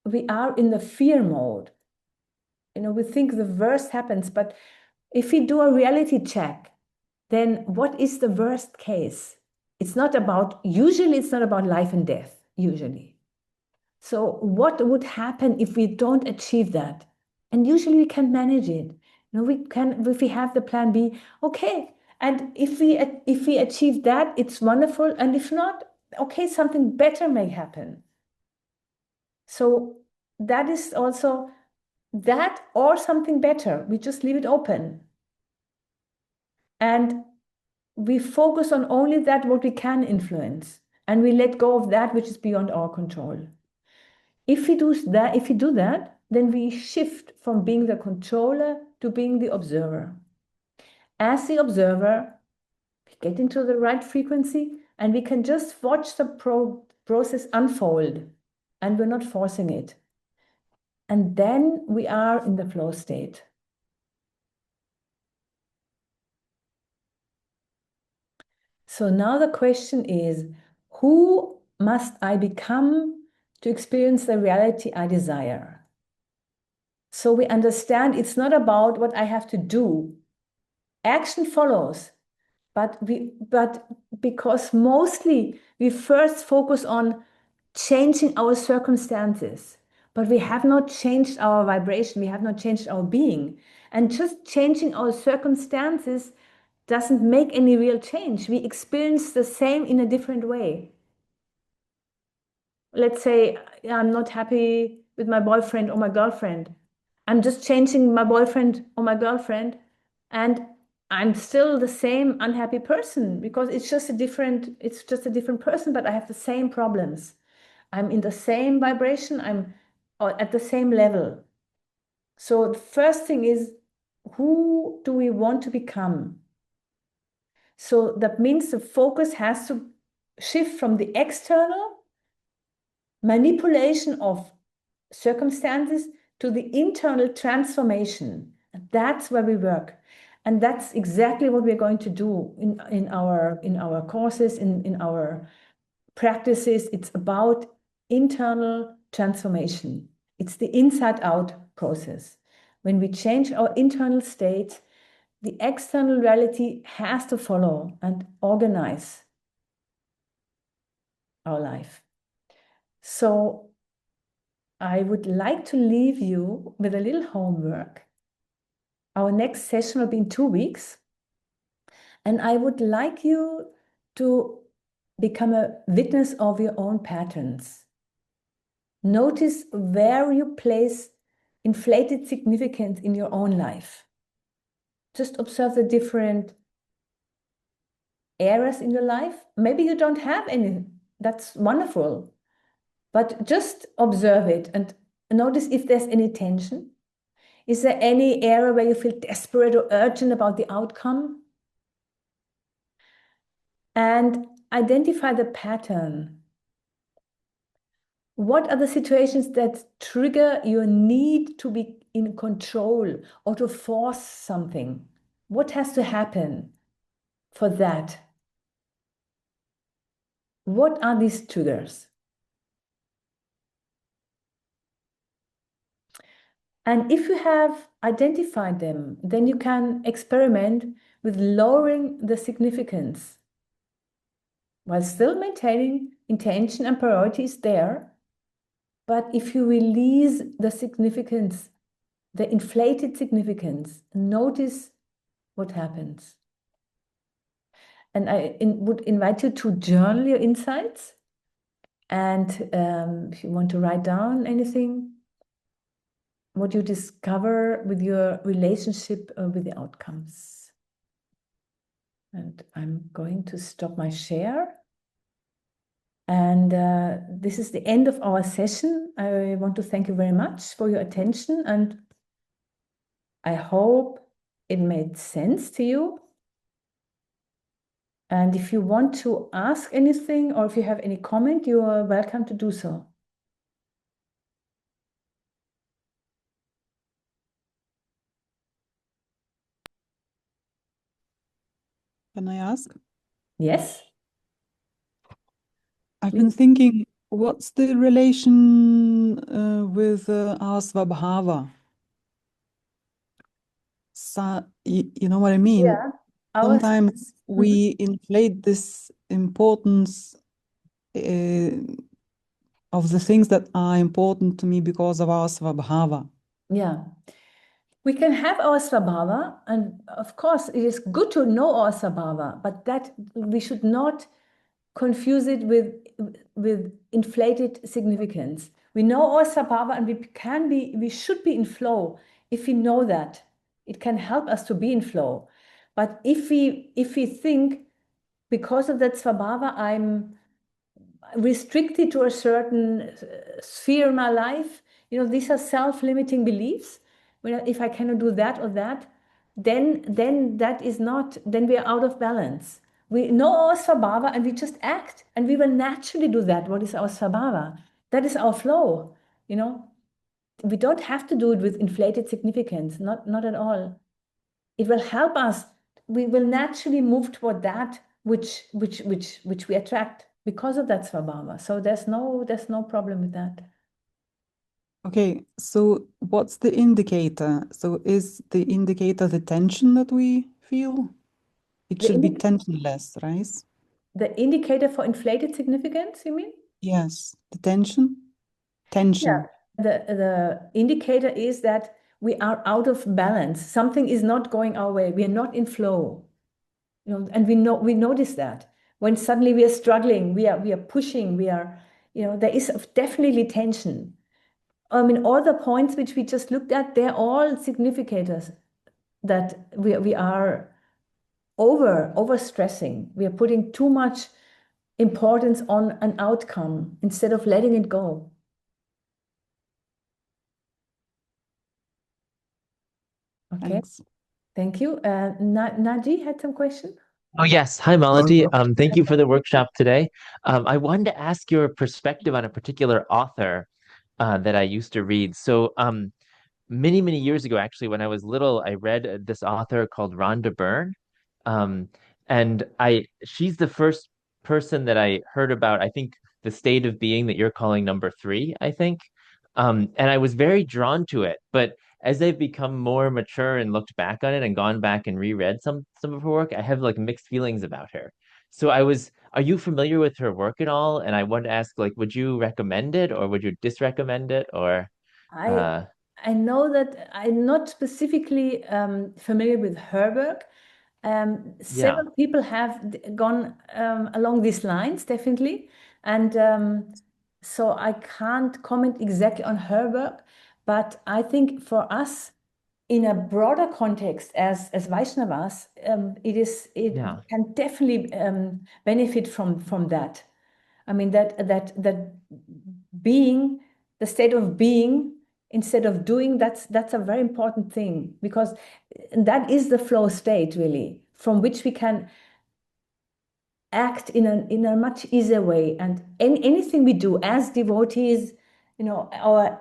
in the fear mode. We think the worst happens, but if we do a reality check, then what is the worst case? Usually it's not about life and death, usually. So what would happen if we don't achieve that? And usually we can manage it. If we have the plan B, okay. And if we achieve that, it's wonderful. And if not, okay, something better may happen. So that is also that or something better. We just leave it open. And we focus on only that what we can influence. And we let go of that which is beyond our control. If we do that, then we shift from being the controller to being the observer. As the observer, we get into the right frequency and we can just watch the process unfold and we're not forcing it. And then we are in the flow state. So now the question is, who must I become to experience the reality I desire? So we understand it's not about what I have to do. Action follows, but because mostly we first focus on changing our circumstances, but we have not changed our vibration, we have not changed our being. And just changing our circumstances doesn't make any real change. We experience the same in a different way. Let's say I'm not happy with my boyfriend or my girlfriend. I'm just changing my boyfriend or my girlfriend, and I'm still the same unhappy person because it's just a different person, but I have the same problems. I'm in the same vibration, I'm at the same level. So the first thing is, who do we want to become? So that means the focus has to shift from the external manipulation of circumstances to the internal transformation. That's where we work. And that's exactly what we're going to do in our courses, in our practices. It's about internal transformation. It's the inside out process. When we change our internal state, the external reality has to follow and organize our life. So I would like to leave you with a little homework. Our next session will be in 2 weeks. And I would like you to become a witness of your own patterns. Notice where you place inflated significance in your own life. Just observe the different areas in your life. Maybe you don't have any. That's wonderful. But just observe it and notice if there's any tension. Is there any area where you feel desperate or urgent about the outcome? And identify the pattern. What are the situations that trigger your need to be in control or to force something? What has to happen for that? What are these triggers? And if you have identified them, then you can experiment with lowering the significance while still maintaining intention and priorities there. But if you release the significance, the inflated significance, notice what happens. And I would invite you to journal your insights. And if you want to write down anything, what you discover with your relationship with the outcomes. And I'm going to stop my share. And this is the end of our session. I want to thank you very much for your attention, and I hope it made sense to you. And if you want to ask anything or if you have any comment, you are welcome to do so.
Can I ask?
Yes?
I've been thinking, what's the relation with our Svabhava? You know what I mean?
Yeah.
Sometimes we inflate this importance of the things that are important to me because of our Svabhava.
Yeah. We can have our Svabhava, and of course, it is good to know our Svabhava, but that we should not confuse it with inflated significance. We know our Svabhava, and we should be in flow. If we know that, it can help us to be in flow. But if we think because of that Svabhava, I'm restricted to a certain sphere in my life, these are self-limiting beliefs. If I cannot do that or that, then we are out of balance. We know our Svabhava and we just act, and we will naturally do that. What is our Svabhava? That is our flow. We don't have to do it with inflated significance, not at all. It will help us. We will naturally move toward that which we attract. because of that svabhava. So there's no problem with that.
Okay, so what's the indicator? So is the indicator the tension that we feel? It
The
should be
indic-
tensionless, right?
The indicator for inflated significance, you mean?
Yes, the tension. Tension.
The indicator is that we are out of balance. Something is not going our way. We are not in flow. And we notice that when suddenly we are struggling, we are pushing, there is definitely tension. I mean, all the points which we just looked at, they're all significators that we are over stressing. We are putting too much importance on an outcome instead of letting it go. Okay,
Thanks.
thank you. Naji had some question.
Oh, yes. Hi, Malati. Thank you for the workshop today. I wanted to ask your perspective on a particular author that I used to read. So many, many years ago, actually, when I was little, I read this author called Rhonda Byrne. And she's the first person that I heard about, I think, the state of being that you're calling number 3, I think. And I was very drawn to it. But as I've become more mature and looked back on it and gone back and reread some of her work, I have like mixed feelings about her. So are you familiar with her work at all? And I wanted to ask, like, would you recommend it or would you disrecommend it? Or
I know that I'm not specifically familiar with her work. Several people have gone along these lines, definitely. And so I can't comment exactly on her work, but I think for us, in a broader context as Vaishnavas, it
Yeah.
can definitely benefit from that. I mean that being, the state of being instead of doing, that's a very important thing, because that is the flow state really, from which we can act in a much easier way. And anything we do as devotees,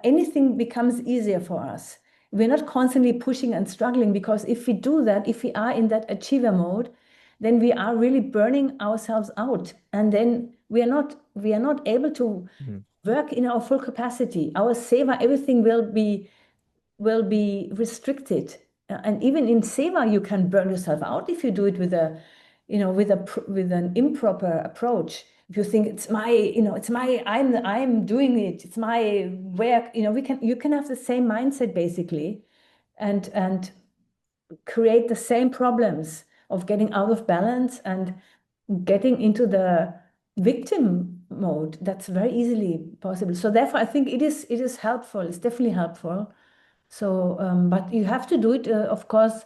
anything becomes easier for us. We're not constantly pushing and struggling, because if we do that, if we are in that achiever mode, then we are really burning ourselves out, and then we are not able to work in our full capacity. Our seva, everything will be restricted. And even in seva, you can burn yourself out if you do it with an improper approach. If you think I'm doing it, it's my work, you can have the same mindset basically, and create the same problems of getting out of balance and getting into the victim mode. That's very easily possible. So therefore, I think it is helpful. It's definitely helpful. So, but you have to do it, of course.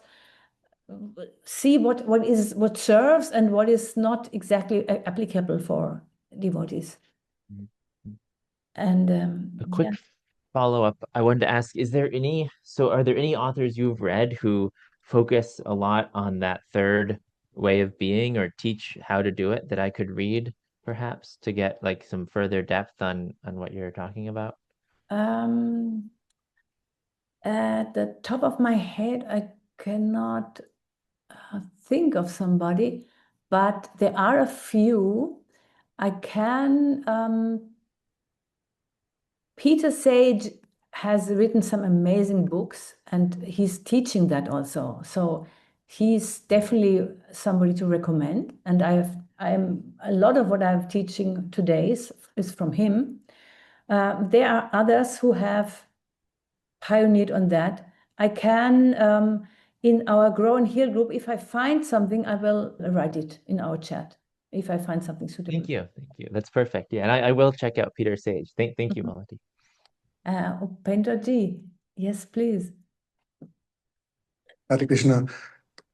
See what serves and what is not exactly applicable for devotees. And
A quick follow-up, I wanted to ask, are there any authors you've read who focus a lot on that third way of being or teach how to do it that I could read perhaps to get like some further depth on what you're talking about?
At the top of my head, I cannot think of somebody, but there are a few. I can. Peter Sage has written some amazing books, and he's teaching that also. So he's definitely somebody to recommend. And a lot of what I'm teaching today is from him. There are others who have pioneered on that. I can, in our Grow and Heal group, if I find something, I will write it in our chat, if I find something suitable.
Thank you. That's perfect. Yeah, and I will check out Peter Sage. Thank you, Malati.
Upendra ji, yes, please.
Hare Krishna.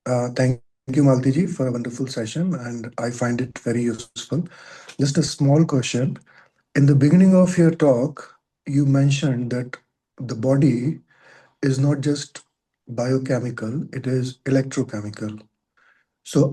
Thank you, Malti ji, for a wonderful session, and I find it very useful. Just a small question. In the beginning of your talk, you mentioned that the body is not just biochemical, it is electrochemical. So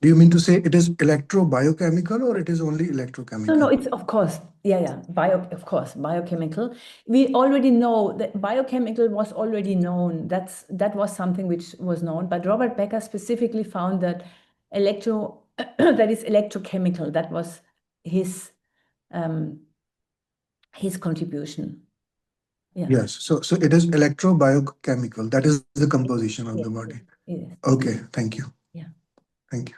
do you mean to say it is electro-biochemical or it is only electrochemical?
No, it's of course, of course, biochemical. We already know that biochemical was already known. That was something which was known, but Robert Becker specifically found that that is electrochemical. That was his contribution. Yeah.
Yes. So it is electrobiochemical. That is the composition of
Yes,
the body.
yes.
Okay. Thank you.
Yeah.
Thank you.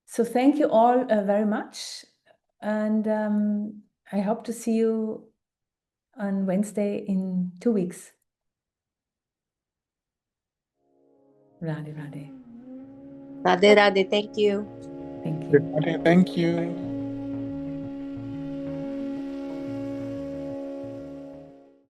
So thank you all very much. And I hope to see you on Wednesday in 2 weeks. Radhe, Radhe.
Radhe Radhe. Thank you.
Thank you.
Okay, thank you.